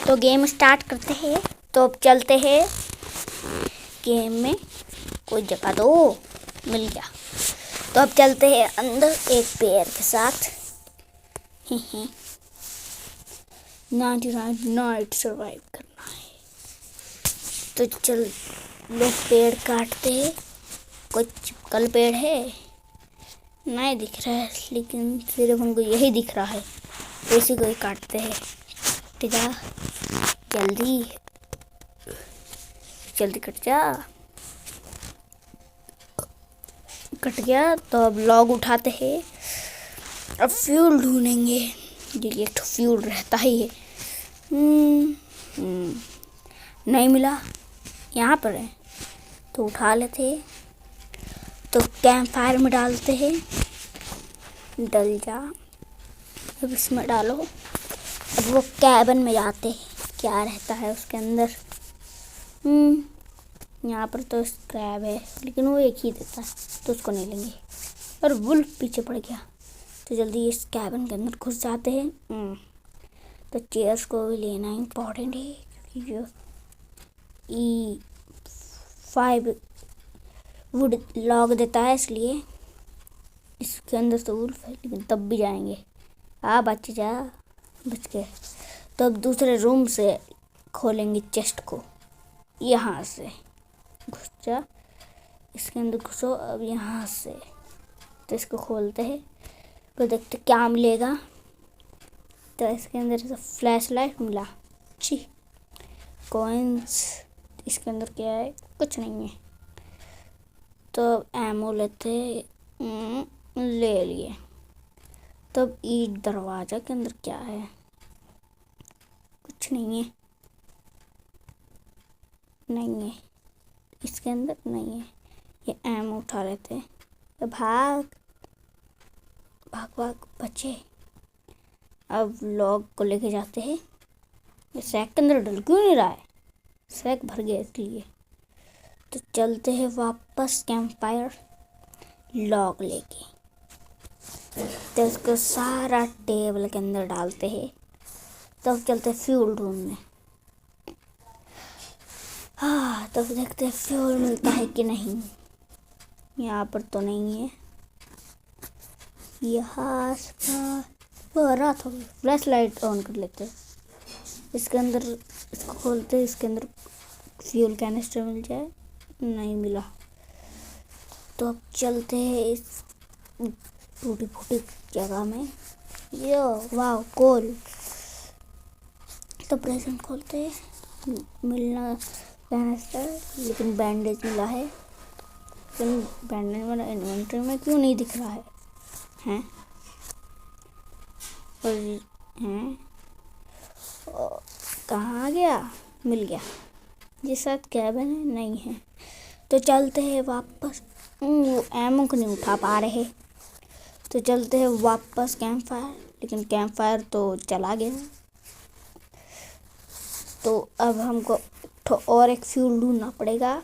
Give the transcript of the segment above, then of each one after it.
तो game start करते हैं। तो अब चलते हैं गेम में। कोई जगह दो, मिल गया। तो अब चलते हैं अंदर एक पेड़ के साथ। 99 नाइट सर्वाइव करना है। तो चल लोग पेड़ काटते हैं। कोई चिपकल पेड़ है नहीं दिख रहा है, लेकिन सिर्फ हमको यही दिख रहा है। इसी को ही काटते हैं। ठीक है, जल्दी जल्दी कट जा। कट गया। तो अब लॉग उठाते हैं। अब फ्यूल ढूंढेंगे। ये एक तो फ्यूल रहता ही है। नहीं मिला, यहाँ पर है तो उठा लेते हैं। तो कैंप फायर में डालते हैं। डल जा, अब इसमें डालो। अब वो कैबिन में जाते हैं। क्या रहता है उसके अंदर? यहाँ पर तो स्क्रैब है, लेकिन वो एक ही देता है तो उसको नहीं लेंगे। और वुल्फ पीछे पड़ गया। तो जल्दी इस कैबिन के अंदर घुस जाते हैं। तो चेयर्स को भी लेना इम्पोर्टेंट है, क्योंकि जो E5 वुड लॉग देता है, इसलिए इसके अंदर तो वुल्फ है, लेकिन तब भी जाएंगे। बच जा, बच गए। तो अब दूसरे रूम से खोलेंगे चेस्ट को। यहाँ से घुस जा, इसके अंदर घुसो। अब यहाँ से तो इसको खोलते हैं। तो देखते क्या मिलेगा। तो इसके अंदर से फ्लैश लाइट मिला। छी, कॉइन्स। इसके अंदर क्या है? कुछ नहीं है। तो एमो लेते, ले लिए। तब ईट दरवाजा के अंदर क्या है? कुछ नहीं है, नहीं है। इसके अंदर नहीं है। ये एमो उठा लेते हैं। तो भाग भाग भाग बचे। अब लॉग को लेके जाते हैं। ये सैक के अंदर डल क्यों नहीं रहा है? सैक भर गया इसलिए। तो चलते हैं वापस कैंप फायर लॉग लेके। तो इसको सारा टेबल के अंदर डालते हैं। तब चलते फ्यूल ढूंढने। तब देखते हैं फ्यूल मिलता है कि नहीं। यहाँ पर तो नहीं है। यहाँ रहा था। फ्लैश लाइट ऑन कर लेते हैं। इसके अंदर इसको खोलते हैं। इसके अंदर फ्यूल कैनिस्टर मिल जाए। नहीं मिला। तो अब चलते हैं इस टूटी फूटी जगह में। यो वाह, कोल। तो प्रेजेंट खोलते हैं। मिलना कैनिस्टर, लेकिन बैंडेज मिला है। लेकिन बैंडेज मेरा इन्वेंटरी में क्यों नहीं दिख रहा है? हैं? और कहाँ गया? मिल गया। जिस साथ कैबिन है नहीं है। तो चलते हैं वापस। एमो को नहीं उठा पा रहे। तो चलते हैं वापस कैंप फायर, लेकिन कैंप फायर तो चला गया। तो अब हमको और एक फ्यूल ढूंढना पड़ेगा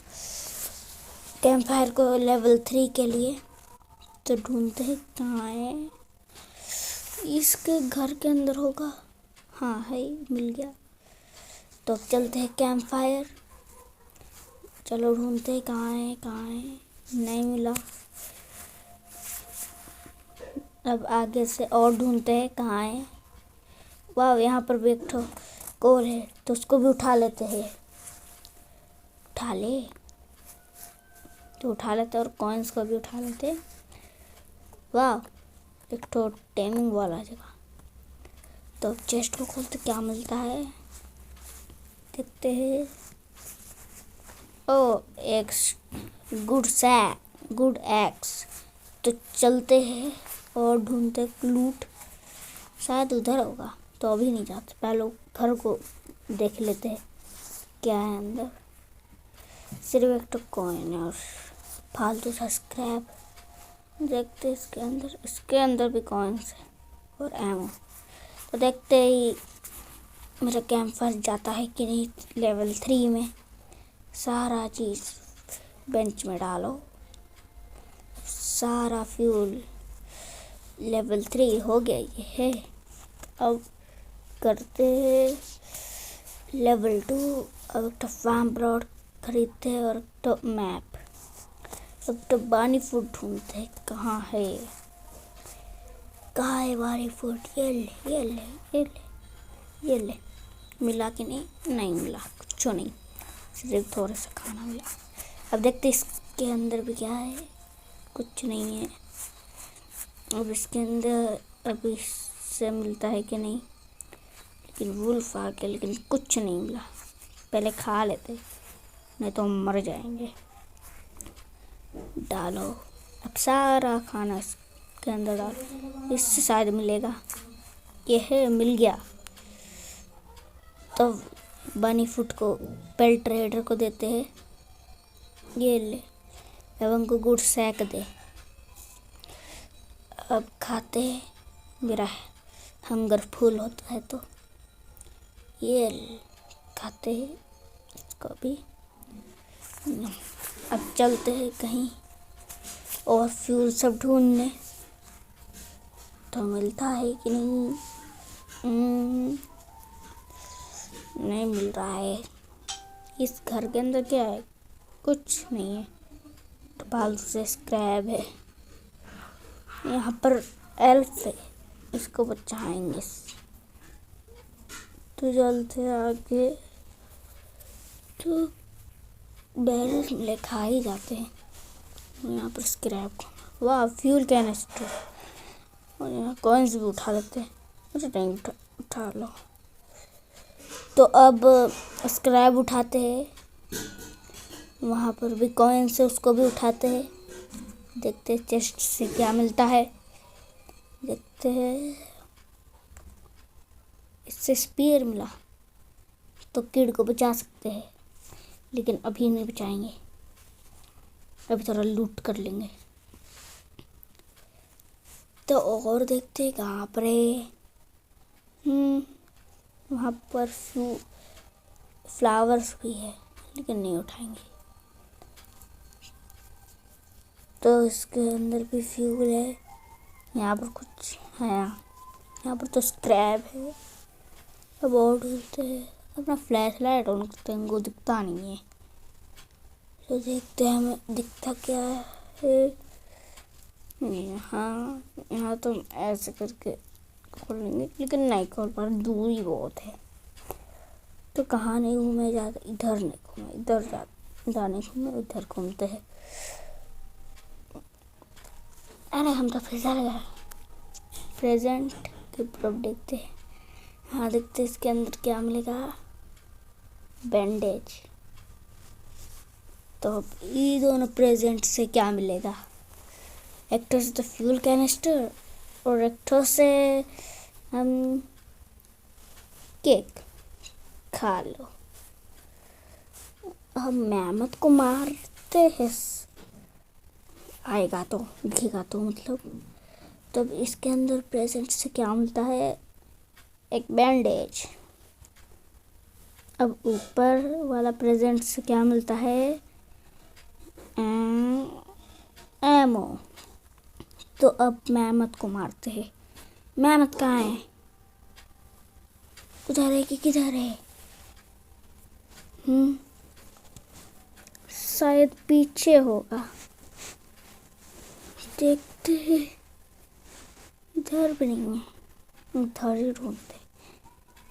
कैंप फायर को लेवल 3 के लिए। तो ढूंढते हैं कहाँ है। इसके घर के अंदर होगा। हाँ है, मिल गया। तो अब चलते हैं कैंप फायर। चलो ढूंढते हैं कहाँ है, कहाँ है। नहीं मिला। अब आगे से और ढूंढते हैं कहाँ है। वाह, यहाँ पर भी एक ठो कोल है, तो उसको भी उठा लेते हैं। उठा ले, तो उठा लेते और कॉइन्स को भी उठा लेते। वाह, एक तो टेमिंग वाला जगह। तो चेस्ट को खोलते क्या मिलता है देखते हैं। ओ, एक गुड एक्स। तो चलते हैं और ढूंढते लूट। शायद उधर होगा, तो अभी नहीं जाते। पहले घर को देख लेते हैं क्या है अंदर। सिर्फ एक तो कॉइन है और फालतू सा स्क्रैप। देखते इसके अंदर भी कॉइन्स है और एमो। तो देखते ही मेरा कैंप फायर जाता है कि नहीं लेवल 3 में। सारा चीज़ बेंच में डालो। सारा फ्यूल लेवल 3 हो गया ये है। अब करते हैं लेवल 2। अब एक तो फार्म ब्रॉड खरीदते हैं और एक तो मैप। अब तो बानी फूड ढूंढते हैं, कहाँ है बानी फूड? ये ले ये ले ये ले ये ले। मिला कि नहीं मिला, कुछ नहीं, सिर्फ थोड़ा सा खाना मिला। अब देखते इसके अंदर भी क्या है, कुछ नहीं है। अब इसके अंदर अभी इससे मिलता है कि नहीं, लेकिन वुल्फ आ गया, लेकिन कुछ नहीं मिला। पहले खा लेते, नहीं तो हम मर जाएंगे। डालो अब सारा खाना इसके अंदर डालो, इससे शायद मिलेगा। ये है, मिल गया। तो बनी फूड को पेल ट्रेडर को देते हैं, ये ले। एवं को गुड़ सेक दे। अब खाते हैं, मेरा हंगर फुल होता है तो ये खाते हैं इसको भी। अब चलते हैं कहीं और फ्यूल सब ढूंढने, तो मिलता है कि नहीं? नहीं मिल रहा है। इस घर के अंदर क्या है? कुछ नहीं है, तो फालतू से स्क्रैप है। यहाँ पर एल्फ है, इसको बचाएंगे। तो चलते आगे, तो बैरल मिले, खा ही जाते हैं। यहाँ पर स्क्रैप, वाह फ्यूल कैनिस्टर, और यहाँ कॉइन्स भी उठा लेते हैं। मुझे नहीं उठा लो। तो अब स्क्रैप उठाते हैं, वहाँ पर भी कॉइन्स है, उसको भी उठाते हैं। देखते हैं चेस्ट से क्या मिलता है, देखते हैं। इससे स्पीयर मिला तो किड को बचा सकते हैं, लेकिन अभी नहीं बचाएंगे, अभी थोड़ा लूट कर लेंगे। तो और देखते हैं कहाँ पर है। वहाँ पर फ्लावर्स भी है, लेकिन नहीं उठाएंगे। तो इसके अंदर भी फ्यूल है, यहाँ पर कुछ है, यहाँ पर तो स्क्रैप है। अब और ढूंढते हैं, अपना फ्लैश लाइट ऑन करते हैं, उनको दिखता नहीं है। तो देखते हैं हमें दिखता क्या है। यहाँ तो ऐसे करके खोलेंगे, लेकिन नहीं खोल पा रहे, दूरी बहुत है। तो कहाँ नहीं घूमे जाते, इधर नहीं घूमे, इधर जाने घूमे, इधर घूमते हैं। अरे हम तो फिर गए। प्रेजेंट की तरफ देखते हैं। हाँ देखते हैं इसके अंदर क्या मिलेगा, बैंडेज। तो अब ये दोनों प्रेजेंट से क्या मिलेगा, एक तो से फ्यूल कैनिस्टर और एक तो से हम केक खा लो। हम मेहमत को मारते हैं, आएगा तो दिखेगा तो मतलब। तब इसके अंदर प्रेजेंट से क्या मिलता है, एक बैंडेज। अब ऊपर वाला प्रेजेंट से क्या मिलता है, एमो। तो अब मेहमत को मारते हैं। मेहमत कहाँ है, उधर है कि किधर है? शायद पीछे होगा, देखते हैं। इधर भी नहीं है, उधर ही ढूंढते,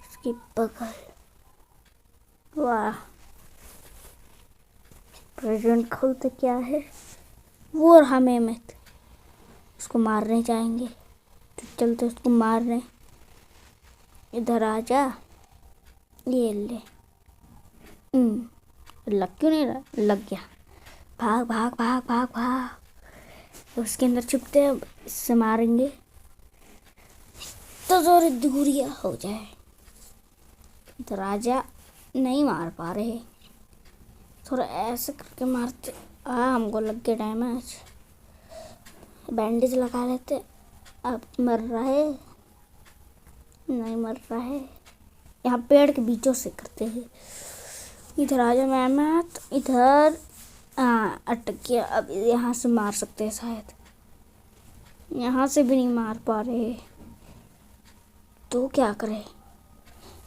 इसकी बगल। वाह, प्रेजेंट खोलते क्या है, वो रहा मेहमत। उसको मारने जाएंगे, तो चलते उसको मारने। इधर आ जा, ये ले। लग क्यों नहीं रहा, लग गया। भाग भाग भाग भाग भाग। उसके अंदर छुपते हैं, इससे मारेंगे तो थोड़ी दूरिया हो जाए। इधर आ जा, नहीं मार पा रहे, थोड़ा ऐसे करके मारते। हमको लग गया डैमेज। बैंडेज लगा लेते। अब मर रहा है, नहीं मर रहा है। यहाँ पेड़ के बीचों से करते हैं। इधर आ जा मेहमत, इधर अटक गया। अब यहाँ से मार सकते हैं शायद, यहाँ से भी नहीं मार पा रहे, तो क्या करें?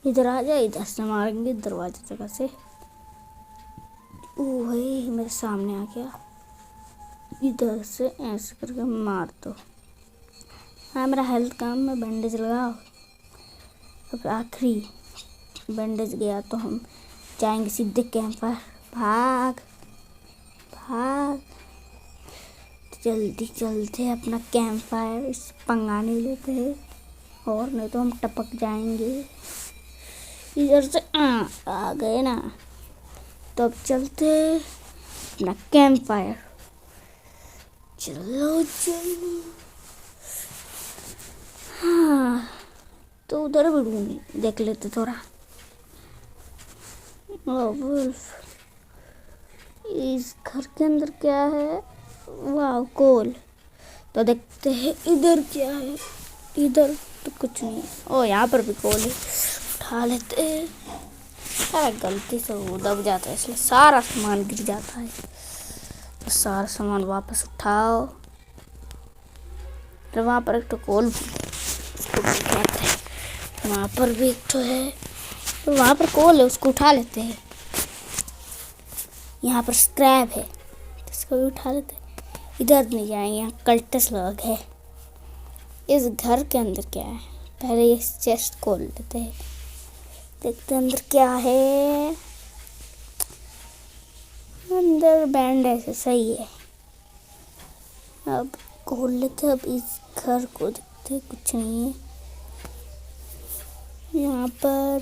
इधर आ जा, इधर से मारेंगे दरवाजे जगह से। ओ भाई मेरे सामने आ गया। इधर से ऐसे करके मार दो। हाँ मेरा हेल्थ कम में बैंडेज लगाओ। अब आखिरी बैंडेज गया तो हम जाएंगे सीधे कैंप पर। भाग भाग जल्दी चलते अपना कैंप फायर। इस पंगा नहीं लेते हैं और नहीं तो हम टपक जाएंगे। इधर से आ गए ना, तो अब चलते अपना कैंप फायर। चलो चलो। हाँ तो उधर भी ढूंढ देख लेते थोड़ा। वुल्फ, इस घर के अंदर क्या है? वाह कोल। तो देखते हैं इधर क्या है। इधर तो कुछ नहीं है। ओ यहाँ पर भी कोल है, उठा लेते हैं। अरे गलती से वो दब जाता है इसलिए सारा सामान गिर जाता है। तो सारा सामान वापस उठाओ। तो वहाँ पर एक तो कोल है, वहाँ पर भी एक तो है। तो वहाँ पर कोल है, उसको उठा लेते हैं। यहाँ पर स्क्रैप है, इसको भी उठा लेते हैं। इधर नहीं जाएंगे, यहाँ कल्टस लोग है। इस घर के अंदर क्या है? पहले ये चेस्ट खोल लेते हैं, देखते हैं अंदर क्या है। अंदर बैंडेज सही है। अब खोल लेते हैं। अब इस घर को देखते हैं, कुछ नहीं है। यहाँ पर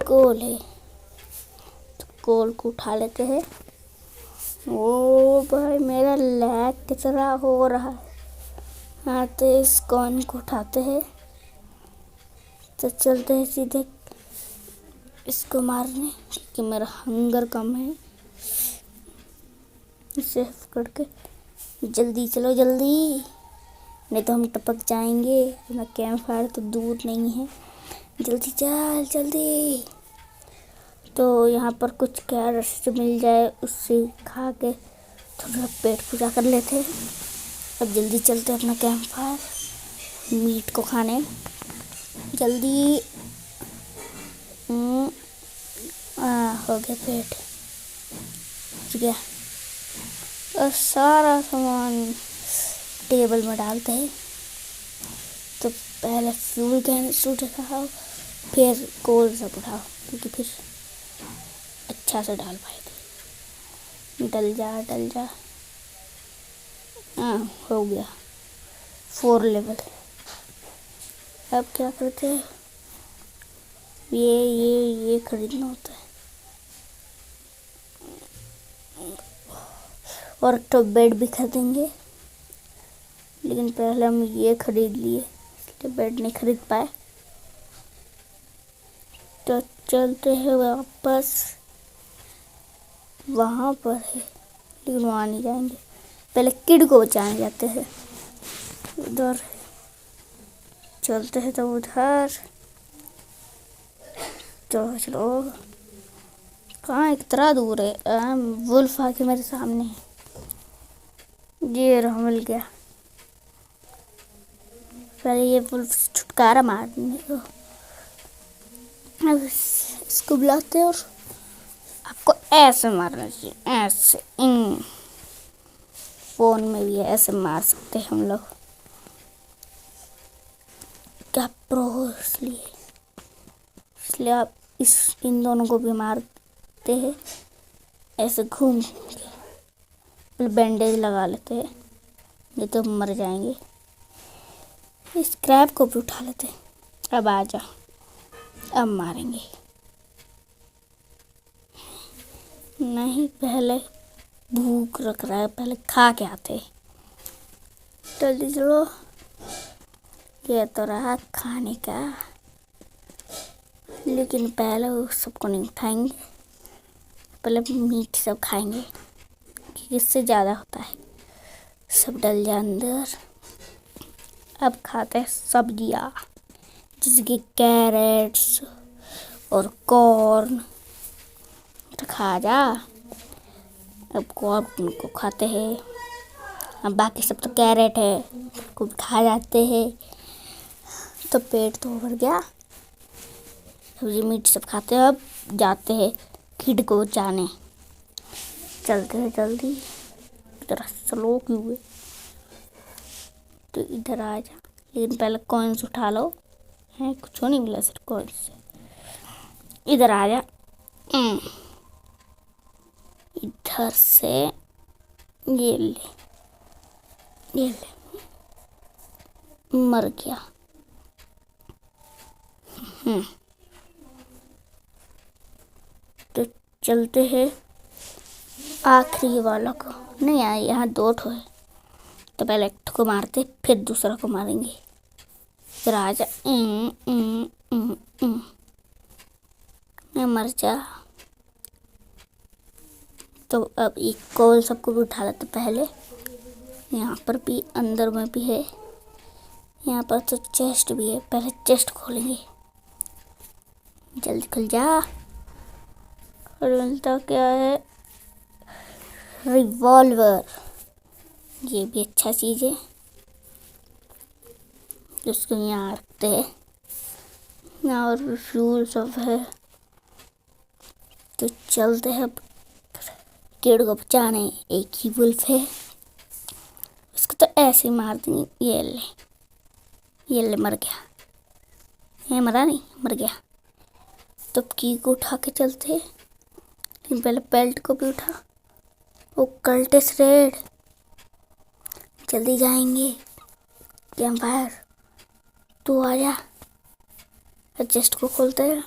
कोल है, तो कोल को उठा लेते हैं। ओ भाई मेरा लैग कितना हो रहा है। हाँ तो इस कॉइन को उठाते हैं। तो चलते हैं सीधे इसको मारने, क्योंकि मेरा हंगर कम है। सेफ करके जल्दी चलो जल्दी, नहीं तो हम टपक जाएंगे। अपना कैंप फायर तो दूर नहीं है, जल्दी चल जल्दी। तो यहाँ पर कुछ कैरेट्स मिल जाए उससे खा के थोड़ा पेट पूजा कर लेते हैं। अब जल्दी चलते अपना कैंप फायर मीट को खाने। जल्दी हो गया पेट हो गया। और सारा सामान टेबल में डालते हैं। तो पहले फ्यूल कैन उठाओ, फिर कोल सब उठाओ, क्योंकि फिर अच्छा से डाल पाएंगे। डल जा। हाँ हो गया 4 लेवल। अब क्या करते हैं? ये खरीदना होता है। और तो बेड भी खरीदेंगे, लेकिन पहले हम ये खरीद लिए, इसलिए बेड नहीं खरीद पाए। तो चलते हैं वापस। वहाँ पर है, लेकिन वहाँ नहीं जाएंगे, पहले किड को बचाने जाते हैं। उधर चलते हैं तो उधर चलो चलो। कहाँ इतना दूर है? वुल्फ आके मेरे सामने है। ये रहा, मिल गया। पहले ये वुल्फ छुटकारा मारने को। अब इसको बुलाते हैं और आपको ऐसे मारना चाहिए, ऐसे। फोन में भी ऐसे मार सकते हैं हम लोग। क्या प्रो हो, इसलिए आप इन दोनों को भी मारते हैं ऐसे घूम के। बैंडेज लगा लेते हैं, नहीं तो मर जाएंगे। स्क्रैप को भी उठा लेते हैं। अब आ जा, अब मारेंगे। नहीं पहले भूख रख रहा है, पहले खा के आते। जल्दी चलो। ये तो रहा खाने का, लेकिन पहले वो सबको नहीं खाएंगे, पहले मीट सब खाएंगे, क्योंकि इससे ज़्यादा होता है। सब डल जा अंदर। अब खाते हैं सब्जियाँ, जैसे कि कैरेट्स और कॉर्न। तो खा जा। अब कॉर्न को खाते हैं। अब बाकी सब तो कैरेट है, को खा जाते हैं। तो पेट तो भर गया। सब्जी मीट सब खाते हैं। अब जाते हैं किड को बचाने। चलते हैं जल्दी। जरा स्लो क्यों हुए? तो इधर आ जा, लेकिन पहले कॉइन्स उठा लो। है कुछ नहीं मिला, सिर्फ कॉइन्स से। इधर आ जा। इधर से ये ले, ये ले। मर गया। तो चलते हैं आखिरी वाला को। नहीं यार, यहाँ 2 ठो है, तो पहले एक को मारते फिर दूसरा को मारेंगे। फिर आ जा। मर जा। तो अब एक कॉल सबको भी उठा लेते पहले। यहाँ पर भी अंदर में भी है, यहाँ पर तो चेस्ट भी है। पहले चेस्ट खोलेंगे। जल्दी खुल जा। और मिलता क्या है? रिवॉल्वर। ये भी अच्छा चीज़ है, जिसको यहाँ रखते हैं। यहाँ और भी फ्यूल सब है। तो चलते हैं अब किड को बचाने। एक ही वुल्फ है, उसको तो ऐसे ही मार देंगे। ये ले मर गया। ये मरा नहीं, मर गया। तो की को उठा के चलते, लेकिन पहले बेल्ट को भी उठा। वो कल्टिस रेड। जल्दी जाएंगे। कैंप फायर तू आ जा। चेस्ट को खोलते हैं।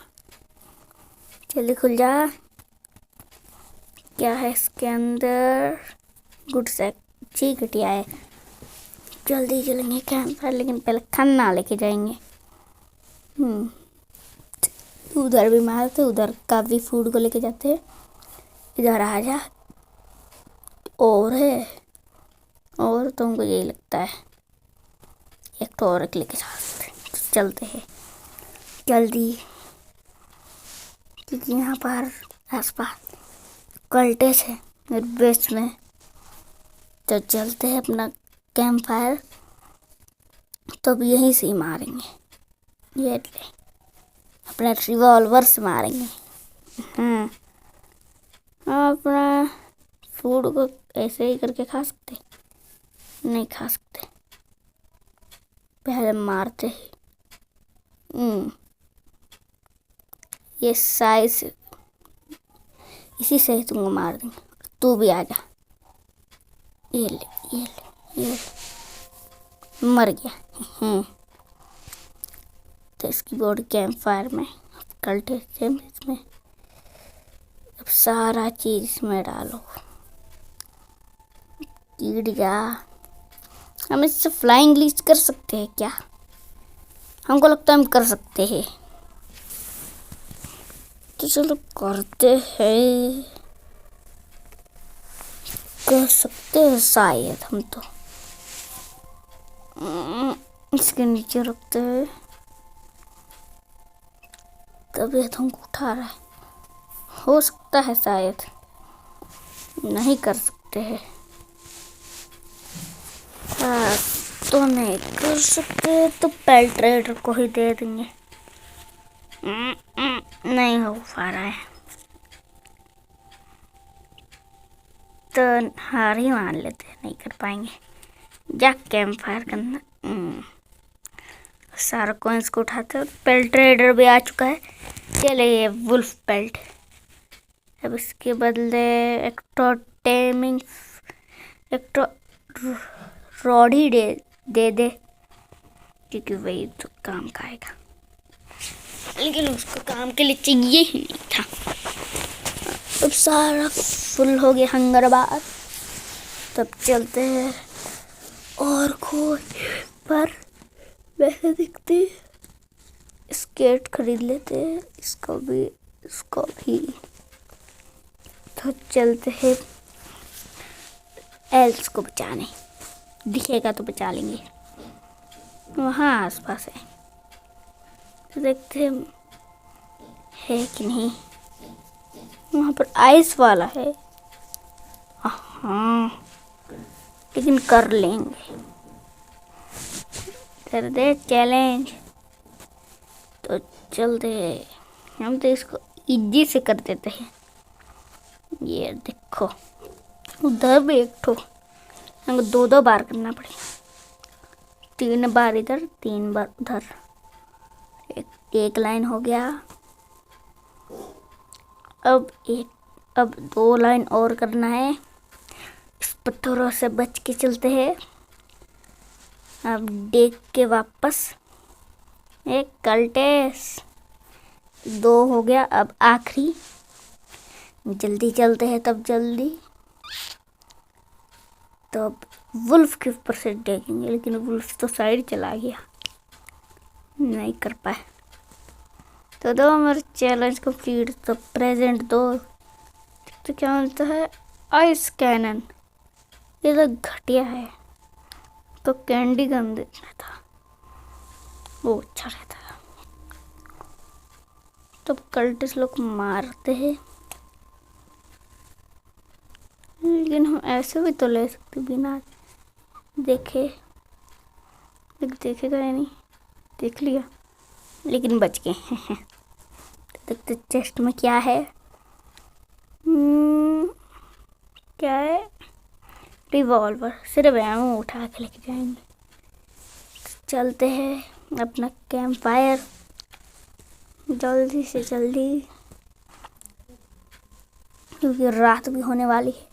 जल्दी खुल जा। क्या है इसके अंदर? गुड सेक। ठीक घटिया है। जल्दी चलेंगे कैंप फायर, लेकिन पहले खाना लेके जाएंगे। उधर भी मारते, उधर का भी फूड को लेके जाते हैं। इधर आ जा। और है, और तुमको यही लगता है? एक तो और लेके चलते हैं जल्दी, क्योंकि यहाँ पर आसपास कल्टेस है मेरे बेस में। तो चलते हैं अपना कैंप फायर। तो अब यहीं से ही मारेंगे। ये ले, अपना रिवॉल्वर से मारेंगे। अपना फूड को ऐसे ही करके खा सकते? नहीं खा सकते, पहले मारते ही। ये साइज, इसी से ही तुमको मार देंगे। तू भी आ जा। ये ले, ये ले, ये ले। मर गया। तो इसकी बॉडी कैंप फायर में कल्टेस है इसमें। अब सारा चीज इसमें डालो। कीड़ जा। हम इससे फ्लाइंग ग्लिच कर सकते हैं क्या? हमको लगता है हम कर सकते हैं। तो चलो करते हैं। कर सकते हैं शायद हम तो। इसके नीचे रखते हैं। तबीयत हमको उठा रहा है। हो सकता है शायद। नहीं कर सकते हैं। तो नहीं कर सकते तो पेल ट्रेडर को ही दे देंगे। नहीं हो पा रहा है, तो हार ही मान लेते हैं। नहीं कर पाएंगे। जा कैंप फायर करना। सारा कॉइन्स को उठाते हैं। पेल ट्रेडर भी आ चुका है। चले ये वुल्फ पेल्ट। अब इसके बदले एक तो टेमिंग, एक तो रॉड ही दे दे, क्योंकि वही तो काम का आएगा। लेकिन उसको काम के लिए चाहिए ही नहीं था। अब सारा फुल हो गया हंगर बार। तब चलते हैं और कोई पर वैसे दिखते स्केट खरीद लेते हैं। इसको भी, इसको भी। तो चलते हैं एल्स को बचाने। दिखेगा तो बचा लेंगे। वहाँ आसपास है, तो देखते हैं है कि नहीं। वहाँ पर आइस वाला है। हाँ, लेकिन कर लेंगे। कर दे चैलेंज। तो चलते हम तो इसको इजी से कर देते हैं। ये देखो, उधर भी एक ठो हमको 2-2 बार करना पड़ेगा। 3 बार इधर, 3 बार उधर। एक लाइन हो गया। अब 2 लाइन और करना है। इस पत्थरों से बच के चलते हैं। अब देख के वापस एक कल्टेस 2 हो गया। अब आखिरी, जल्दी चलते हैं तब जल्दी। तो अब वुल्फ के ऊपर से देखेंगे, लेकिन वुल्फ तो साइड चला गया, नहीं कर पाए। तो दो हमारे चैलेंज कंप्लीट। तो प्रेजेंट दो। तो क्या मिलता है? आइस कैनन। ये तो घटिया है, तो कैंडी गन देना था, वो अच्छा रहता है। तो कल्टिस लोग मारते हैं, लेकिन हम ऐसे भी तो ले सकते बिना देखे। देखेगा या नहीं, देख लिया, लेकिन बच गए। देखते चेस्ट में क्या है। क्या है? रिवॉल्वर। सिर्फ एमो उठा के लेके जाएंगे। चलते हैं अपना कैंप फायर जल्दी से जल्दी, क्योंकि रात भी होने वाली है।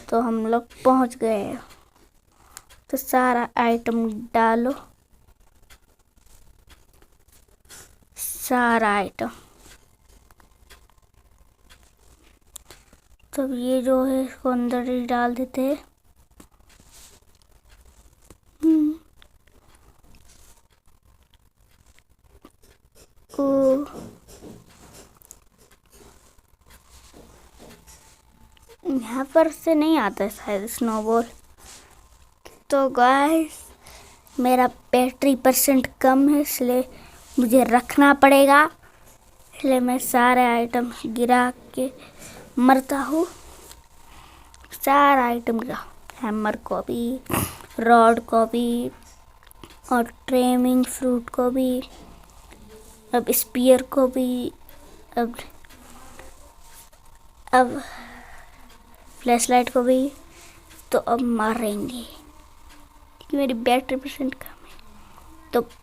तो हम लोग पहुंच गए। तो सारा आइटम डालो, सारा आइटम। तब ये जो है इसको अंदर ही डाल देते हैं। यहाँ पर से नहीं आता है शायद स्नोबॉल। तो गाइस, मेरा बैटरी % कम है, इसलिए मुझे रखना पड़ेगा। इसलिए मैं सारे आइटम गिरा के मरता हूँ। सारा आइटम गिरा, हैमर को भी, रॉड को भी, और ट्रेमिंग फ्रूट को भी, अब स्पीयर को भी, अब फ्लैशलाइट को भी। तो अब मारेंगे, क्योंकि मेरी बैटरी % कम है। तो